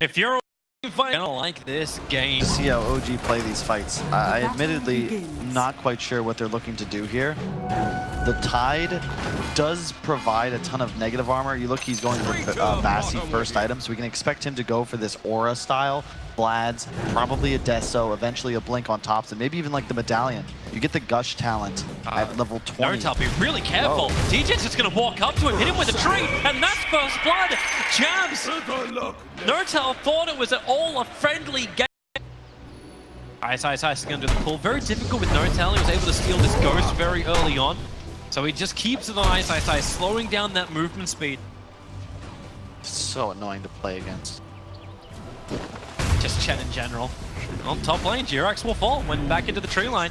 If you're gonna like this game, See how OG play these fights. I admittedly not quite sure what they're looking to do here. The Tide does provide a ton of negative armor. You look, he's going for Bassi first item, so we can expect him to go for this aura style. Vlad's, probably a Deso, eventually a Blink on tops, and maybe even like the Medallion. You get the Gush talent at level 20. Nurtal, be really careful. DJ's just gonna walk up to him, hit him with a tree, and that's first blood. Jabs. Nurtal thought it was all a friendly game. Ice is gonna do the pull. Very difficult with Nurtal. He was able to steal this Ghost very early on. So he just keeps it on Ice, slowing down that movement speed. So annoying to play against. Just Chen in general. On top lane, Jirax will fall. Went back into the tree line.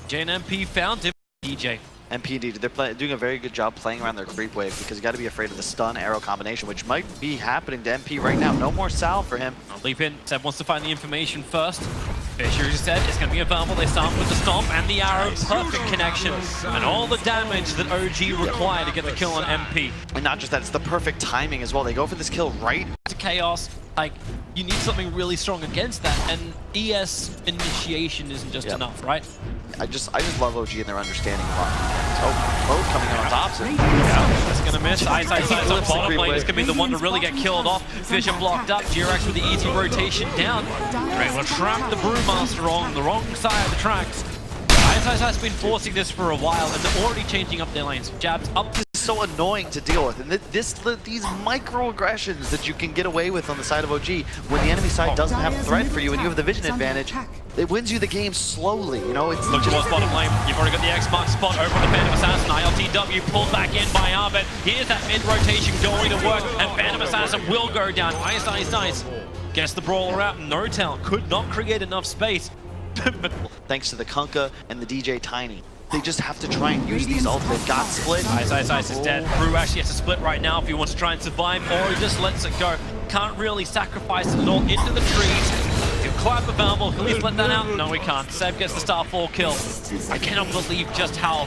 JNMP found him. DJ. MP indeed, they're doing a very good job playing around their creep wave because you got to be afraid of the stun arrow combination, which might be happening to MP right now. No more Sal for him. I'll leap in. Seb wants to find the information first. Fisher just said it's going to be available. They start with the stomp and the arrow. Perfect connection. And all the damage that OG required to get the kill on MP. And not just that, it's the perfect timing as well. They go for this kill right to Chaos. Like, you need something really strong against that, and ES initiation isn't just enough, right? I just love OG and their understanding of oh, both coming in on top. Yeah, that's gonna miss. Ice on bottom lane is gonna be the one to really get killed off. Fisher blocked up. Jirax with the easy rotation down. They're able to trap the Brewmaster on the wrong side of the tracks. Ice has been forcing this for a while, and they're already changing up their lanes. Jabs up to. So annoying to deal with, and these microaggressions that you can get away with on the side of OG when the enemy side doesn't have a threat for you and you have the vision advantage, it wins you the game slowly, you know? Look towards bottom lane, you've already got the X-Mark spot over on the Phantom Assassin. ILTW pulled back in by Arbet. Here's that mid-rotation going to work, and Phantom Assassin will go down. Ice gets the brawler out. Nurtal could not create enough space. But thanks to the Kunkka and the DJ Tiny. They just have to try and use these ults. They've got split. Ice is dead. Brew actually has to split right now if he wants to try and survive, or he just lets it go. Can't really sacrifice it at all into the trees. He'll clap available. He'll at least let that out. No, he can't. Seb gets the star 4 kill. I cannot believe just how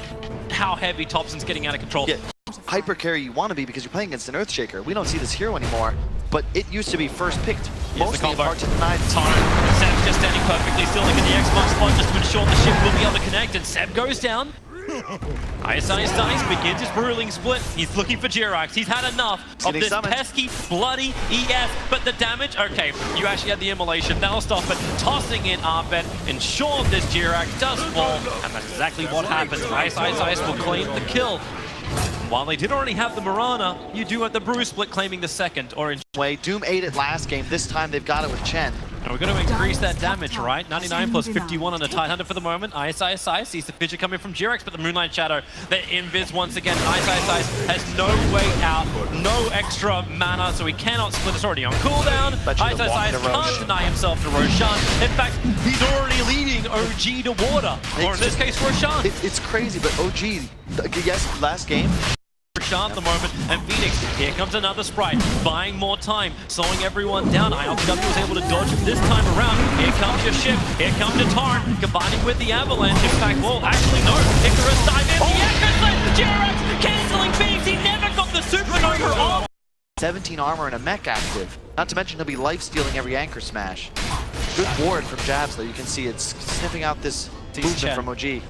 heavy Thompson's getting out of control. Yeah. Hyper carry you want to be because you're playing against an Earthshaker. We don't see this hero anymore, but it used to be first picked. Mostly hard to deny the time. Seb's just standing perfectly still in the Xbox spot just to ensure the ship will be able to connect, and Seb goes down. Ice begins his ruling split. He's looking for Jirax. He's had enough of this pesky, bloody ES, but the damage, okay, you actually had the immolation. That'll stop it. Tossing in Arbet, ensured this Jirax does fall, and that's exactly what happens. Ice will claim the kill. While they did already have the Mirana, you do have the Brew split claiming the second orange. Doom ate it last game. This time they've got it with Chen. And we're going to increase that damage, right? 99 plus 51 on the Tidehunter for the moment. Ice sees the Fissure coming from Jirax, but the Moonlight Shadow, the invis once again. Ice has no way out, no extra mana, so he cannot split. It's already on cooldown. Ice can't deny himself to Roshan. In fact, he's already leading OG to water, or in this case, Roshan. It's crazy, but OG, yes, last game. At the moment, and Phoenix, here comes another Sprite, buying more time, slowing everyone down. ILTW was able to dodge this time around. Here comes your ship, here comes your Torrent, combining with the Avalanche. In fact, well, actually no, Icarus dive in, the Echo Slam, Jirax cancelling Phoenix, he never got the Supernova off! 17 armor and a mech active, not to mention he'll be life-stealing every anchor smash. Good ward from Jabs though, you can see it's sniffing out this movement from OG.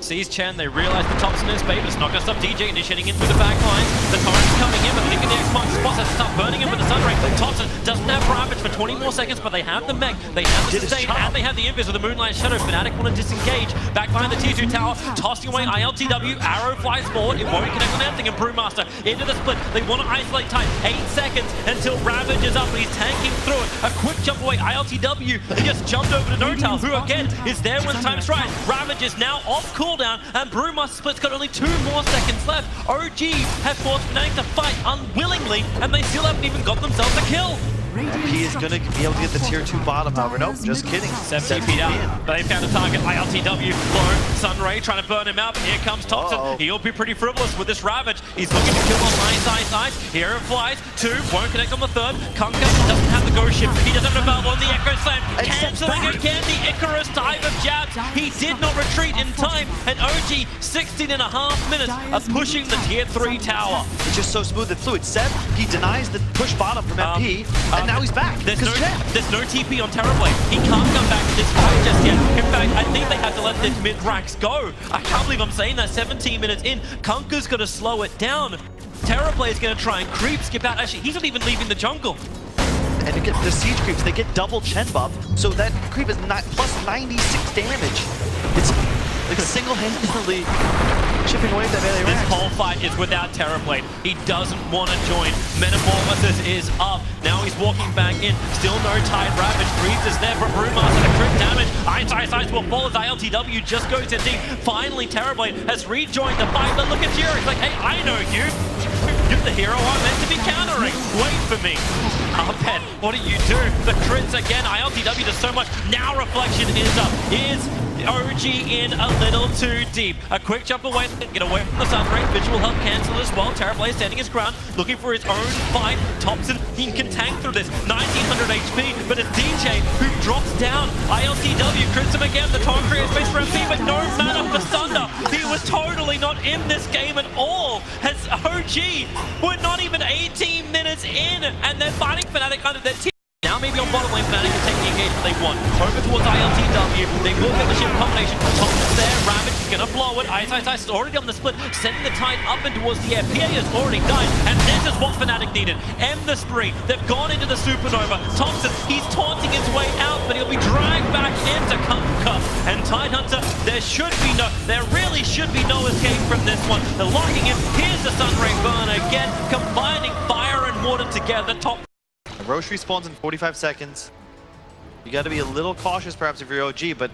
Sees Chen, they realize the Thompson is bait, but it's not going to stop DJ initiating in through the back lines. The Torrent's coming in, but thinking the Xbox spots has to start burning him with the Sunray. Thompson doesn't have Ravage for 20 more seconds, but they have the mech, they have the sustain, and they have the invis with the Moonlight Shadow. Fnatic want to disengage. Back behind the T2 tower, tossing away ILTW, arrow flies forward, it won't connect on anything, and Brewmaster into the split. They want to isolate time, 8 seconds until Ravage is up, and he's tanking through it. A quick jump away, ILTW, he just jumped over to Nurtal, who again is there when the time's right. Ravage is now off cooldown, and Brewmaster split's got only 2 more seconds left. OG have forced Fnatic to fight unwillingly, and they still haven't even got themselves a kill. He is going to be able to get the tier 2 bottom, however. Nope, just kidding. 70 feet out, but they found a target. ILTW, Flow, Sunray trying to burn him out, but here comes Thompson. He'll be pretty frivolous with this Ravage. He's looking to kill on Ice. nice. Hero flies, 2, won't connect on the 3rd. Kunka doesn't have the ghost ship. He doesn't have a valve on the Echo Slam. Cancelling again the Icarus type of jabs. He did not retreat in time, and OG 16.5 minutes of pushing the tier 3 tower. It's just so smooth and fluid. Seb, he denies the push bottom from MP, and now he's back. There's no TP on Terrorblade. He can't come back to this fight just yet. In fact, I think they have to let this mid-racks go. I can't believe I'm saying that. 17 minutes in, Kunka's going to slow it down. Terrorblade's going to try and creep, skip out. Actually, he's not even leaving the jungle. And to get the siege creeps, they get double Chen buff, so that creep is plus 96 damage. It's like single-handedly chipping away at that melee This rack. whole fight is without Terrorblade. He doesn't want to join. Metamorphosis is up. Now he's walking back in. Still no Tide Ravage. Greaves is there for Brewmaster to crit damage. Ice will fall as ILTW just goes in deep. Finally, Terrorblade has rejoined the fight, but look at Fury. He's like, hey, I know you. You're the hero I'm meant to be countering. Wait for me. Arpet, what do you do? The crits again. ILTW does so much. Now Reflection is up. Is OG in a little too deep. A quick jump away, get away from the Sunray. Visual help cancel as well. Terrorblade standing his ground, looking for his own fight. Thompson, he can tank through this. 1900 HP, but it's DJ who drops down. ILTW crits him again. The time creates space for MP, but no mana for Sunder. He was totally not in this game at all. As OG, we're not even 18 minutes in, and they're fighting Fnatic under their team. Now maybe on bottom lane, Fnatic can take the engagement they want. Over towards ILTW, they will get the ship combination. Thompson's there, Ravage is gonna blow it. Ice is already on the split, sending the Tide up and towards the air. PA has already died, and this is what Fnatic needed. End the spree. They've gone into the Supernova. Thompson, he's taunting his way out, but he'll be dragged back into Kunka. And Tidehunter, there really should be no escape from this one. They're locking him. Here's the Sunray burn again, combining fire and water together. Roche respawns in 45 seconds. You got to be a little cautious perhaps if you're OG, but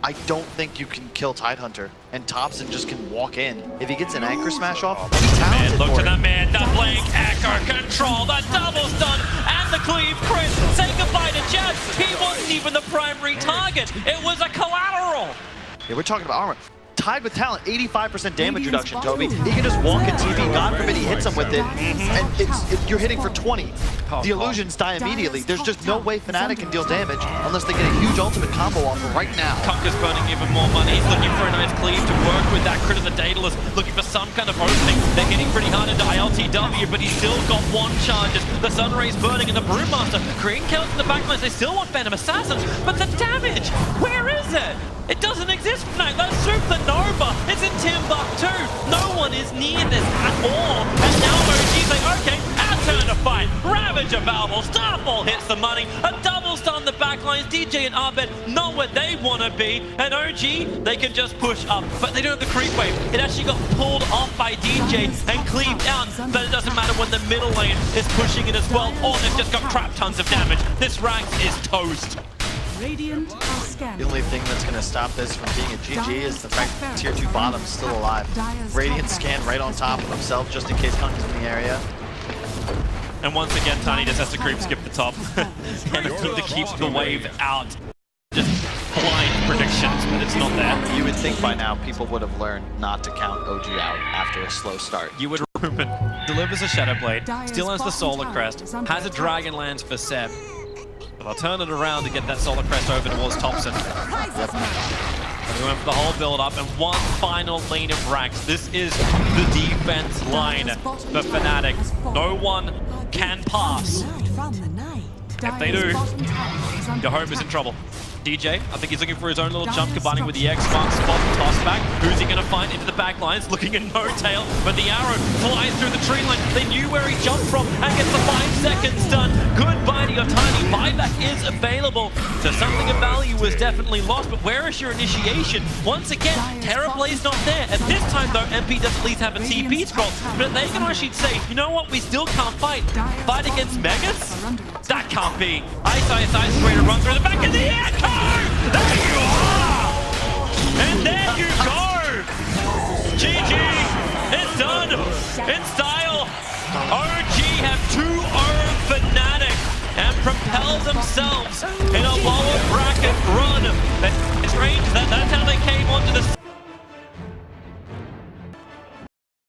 I don't think you can kill Tidehunter. And Thompson just can walk in. If he gets an anchor smash off, he's talented. Look for to it. the man, the blink, anchor control, the double stun, and the cleave crit. Say goodbye to Jab. He wasn't even the primary target. It was a collateral. Yeah, we're talking about armor. Tide with talent, 85% damage reduction, Toby. He can just walk in TP, God forbid he hits him with it, and you're hitting for 20. The illusions die immediately. There's just no way Fnatic can deal damage unless they get a huge ultimate combo off right now. Kunka's burning even more money. He's looking for a nice cleave to work with that crit of the Daedalus, looking for some kind of opening. They're hitting pretty hard into ILTW, but he's still got 1 charges. The Sunray's burning, and the Brewmaster creating kills in the backlines. They still want Phantom Assassins, but the damage, where is it? It doesn't exist tonight. That's Supernova. It's in Timbuktu. No one is near this at all. And now OG's like, okay, our turn to fight. Ravager Valve, Starfall hits the money. A double stun the backlines. DJ and Arbet know where they want to be. And OG, they can just push up. But they don't have the creep wave. It actually got pulled off by DJ and cleaved out. But it doesn't matter when the middle lane is pushing it as well. Or they've just got crap tons of damage. This rank is toast. The only thing that's going to stop this from being a GG is the fact that tier 2 bottom's still alive. Radiant scan right on top of himself just in case Kunka's in the area. And once again, Tiny just has to creep skip the top. Anything to keep the wave out. Just blind predictions, but it's not there. You would think by now people would have learned not to count OG out after a slow start. You would Rupert delivers a Shadow Blade, still has the Solar Crest, has a Dragonlance for Seb. But I'll turn it around to get that Solar Crest over towards Thompson. Yep. And we went for the whole build-up and one final lane of racks. This is the defense line for Fnatic. No one can pass. If they do, your home is in trouble. DJ, I think he's looking for his own little jump, combining with the X-Mark spot toss back. Who's he going to find into the back lines? Looking at no tail, but the arrow flies through the tree line. They knew where he jumped from and gets the 5 seconds done. Goodbye to your Tiny. Buyback is available. So something of value was definitely lost, but where is your initiation? Once again, Terrorblade's not there. At this time, though, MP does at least have a TP scroll, but they can actually say, you know what, we still can't fight. Fight against Megas? That can't be. Ice, straight to run through the back of the air. There you are! And there you go! GG! It's done! In style! OG have 2-0 Fnatic and propel themselves in a lower bracket run. It's strange that that's how they came onto the